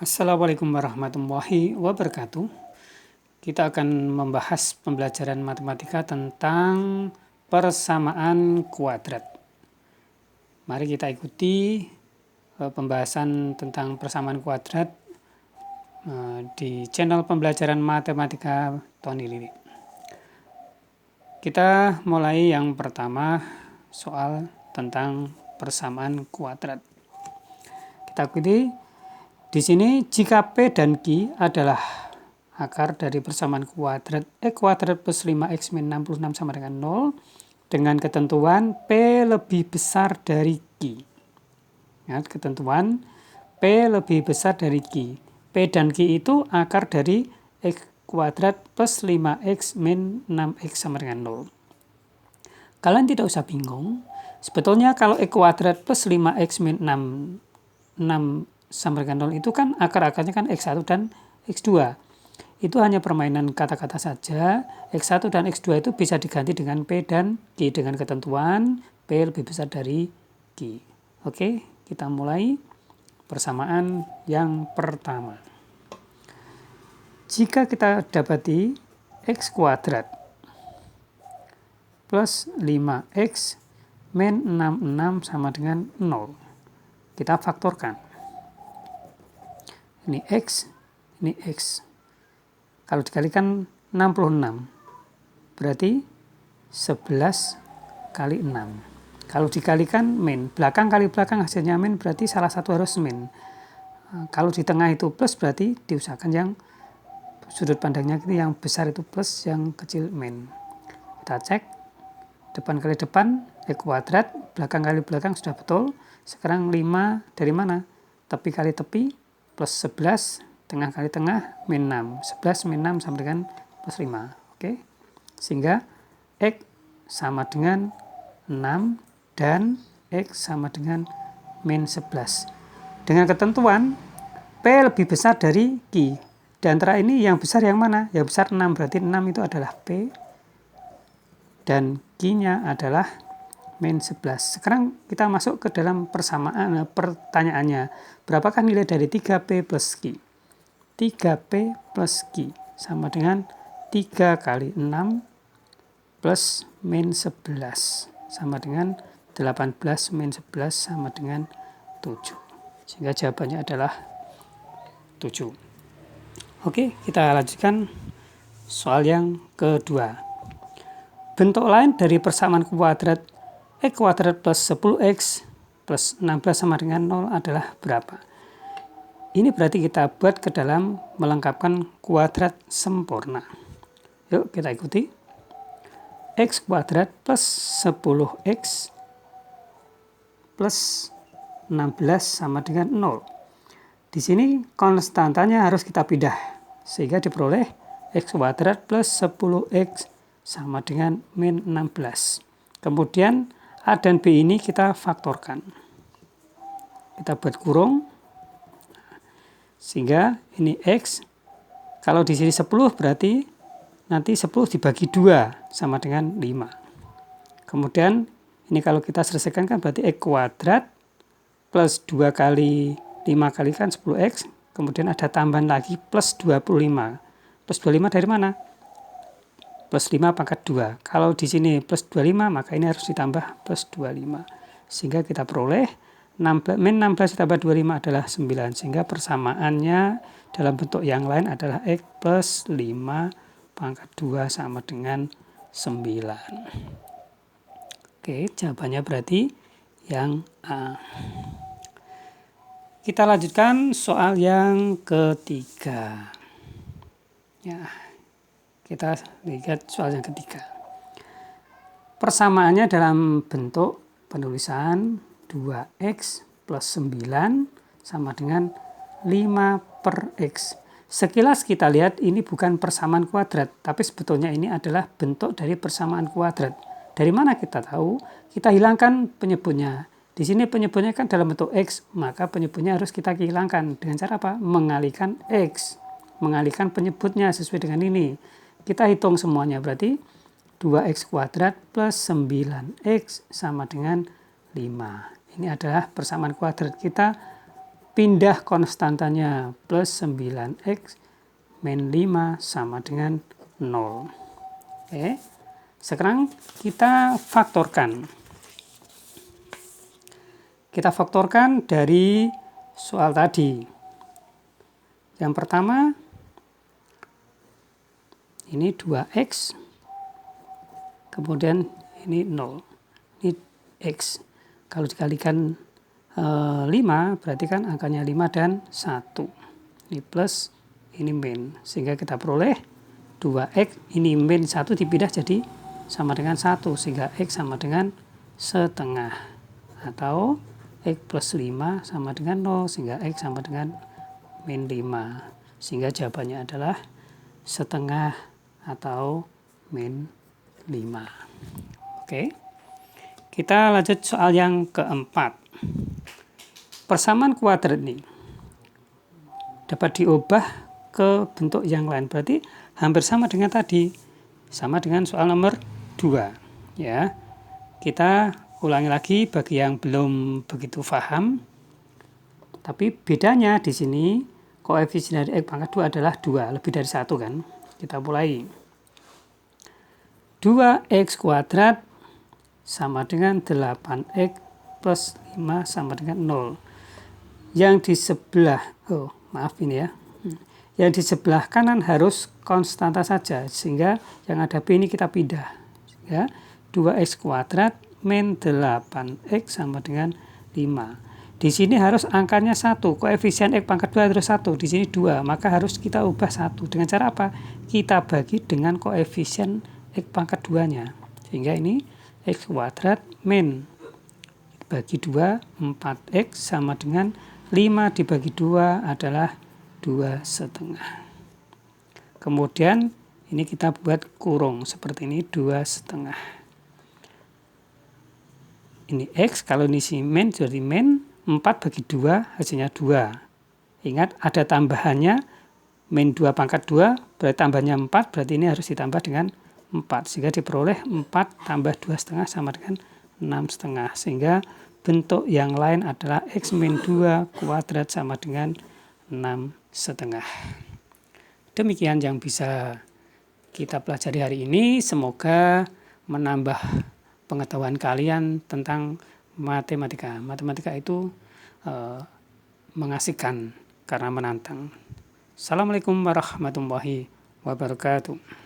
Assalamualaikum warahmatullahi wabarakatuh. Kita akan membahas pembelajaran matematika tentang persamaan kuadrat. Mari kita ikuti pembahasan tentang persamaan kuadrat di channel pembelajaran matematika Tony Lili. Kita mulai yang pertama, soal tentang persamaan kuadrat. Kita ikuti. Di sini jika P dan Q adalah akar dari persamaan kuadrat kuadrat plus 5x min 66 sama dengan 0 dengan ketentuan P lebih besar dari Q. Ya, ketentuan P lebih besar dari Q. P dan Q itu akar dari x kuadrat plus 5x min 6x sama dengan 0. Kalian tidak usah bingung. Sebetulnya kalau x kuadrat plus 5x min 6 sama dengan 0 itu kan akar-akarnya kan X1 dan X2. Itu hanya permainan kata-kata saja. X1 dan X2 itu bisa diganti dengan P dan Q dengan ketentuan P lebih besar dari Q. Oke, kita mulai persamaan yang pertama. Jika kita dapati X kuadrat plus 5X min 66 sama dengan 0. Kita faktorkan. Ini X, ini X. Kalau dikalikan 66, berarti 11 kali 6. Kalau dikalikan min, belakang kali belakang hasilnya min, berarti salah satu harus min. Kalau di tengah itu plus, berarti diusahakan yang sudut pandangnya itu yang besar itu plus, yang kecil min. Kita cek, depan kali depan, X kuadrat, belakang kali belakang sudah betul. Sekarang 5 dari mana? Tepi kali tepi, plus 11, tengah kali tengah, min 6. 11 min 6 sama dengan plus 5. Oke. Sehingga X sama dengan 6 dan X sama dengan min 11. Dengan ketentuan P lebih besar dari Q. Di antara ini yang besar yang mana? Yang besar 6, berarti 6 itu adalah P dan Q-nya adalah min 11. Sekarang kita masuk ke dalam persamaan pertanyaannya. Berapakah nilai dari 3P plus Q? 3P plus Q sama dengan 3 kali 6 plus min 11 sama dengan 18 min 11 sama dengan 7. Sehingga jawabannya adalah 7. Oke, kita lanjutkan soal yang kedua. Bentuk lain dari persamaan kuadrat X kuadrat plus 10X plus 16 sama dengan 0 adalah berapa? Ini berarti kita buat ke dalam melengkapkan kuadrat sempurna. Yuk kita ikuti. X kuadrat plus 10X plus 16 sama dengan 0. Di sini konstantanya harus kita pindah. Sehingga diperoleh X kuadrat plus 10X sama dengan min 16. Kemudian A dan B ini kita faktorkan. Kita buat kurung. Sehingga ini X. Kalau di sini 10 berarti nanti 10 dibagi 2 sama dengan 5. Kemudian ini kalau kita selesaikan kan berarti X kuadrat plus 2 kali 5 kali kan 10X. Kemudian ada tambahan lagi plus 25. Plus 25 dari mana? Plus 5 pangkat 2. Kalau di sini plus 25, maka ini harus ditambah plus 25. Sehingga kita peroleh min 16 ditambah 25 adalah 9. Sehingga persamaannya dalam bentuk yang lain adalah X plus 5 pangkat 2 sama dengan 9. Oke, jawabannya berarti yang A. Kita lanjutkan soal yang ketiga. Ya. Kita lihat soal yang ketiga. Persamaannya dalam bentuk penulisan 2x plus 9 sama dengan 5 per x. Sekilas kita lihat ini bukan persamaan kuadrat, tapi sebetulnya ini adalah bentuk dari persamaan kuadrat. Dari mana kita tahu? Kita hilangkan penyebutnya. Di sini penyebutnya kan dalam bentuk x, maka penyebutnya harus kita hilangkan. Dengan cara apa? Mengalihkan x. Mengalihkan penyebutnya sesuai dengan ini. Kita hitung semuanya, berarti 2x kuadrat plus 9x sama dengan 5. Ini adalah persamaan kuadrat. Kita pindah konstantanya plus 9x min 5 sama dengan 0. Oke. Sekarang kita faktorkan. Kita faktorkan dari soal tadi. Yang pertama, ini 2x, kemudian ini 0. Ini x. Kalau dikalikan 5, berarti kan angkanya 5 dan 1. Ini plus, ini min. Sehingga kita peroleh 2x, ini min 1 dipindah jadi sama dengan 1. Sehingga x sama dengan setengah. Atau x plus 5 sama dengan 0, sehingga x sama dengan min 5. Sehingga jawabannya adalah setengah atau min 5. Oke. Kita lanjut soal yang keempat. Persamaan kuadrat ini dapat diubah ke bentuk yang lain. Berarti hampir sama dengan tadi. Sama dengan soal nomor 2. Ya. Kita ulangi lagi bagi yang belum begitu paham. Tapi bedanya di sini koefisien dari x pangkat 2 adalah 2, lebih dari 1 kan. Kita mulai. 2x kuadrat sama dengan 8x plus 5 sama dengan 0. Yang di sebelah, maaf ini ya. Yang di sebelah kanan harus konstanta saja, sehingga yang ada B ini kita pindah. Ya, 2x kuadrat min 8x sama dengan 5. Di sini harus angkanya 1, koefisien x pangkat 2 harus 1, di sini 2, maka harus kita ubah 1. Dengan cara apa? Kita bagi dengan koefisien x pangkat 2-nya. Sehingga ini x kuadrat min bagi 2, 4x sama dengan 5 dibagi 2 adalah 2,5. Kemudian ini kita buat kurung seperti ini, 2,5. Ini x, kalau ini si min, jadi min 4 bagi 2 hasilnya 2. Ingat ada tambahannya, min 2 pangkat 2, berarti tambahnya 4, berarti ini harus ditambah dengan 4. Sehingga diperoleh 4 tambah 2,5 sama dengan 6,5. Sehingga bentuk yang lain adalah x min 2 kuadrat sama dengan 6,5. Demikian yang bisa kita pelajari hari ini. Semoga menambah pengetahuan kalian tentang matematika. Matematika itu mengasihkan karena menantang. Assalamualaikum warahmatullahi wabarakatuh.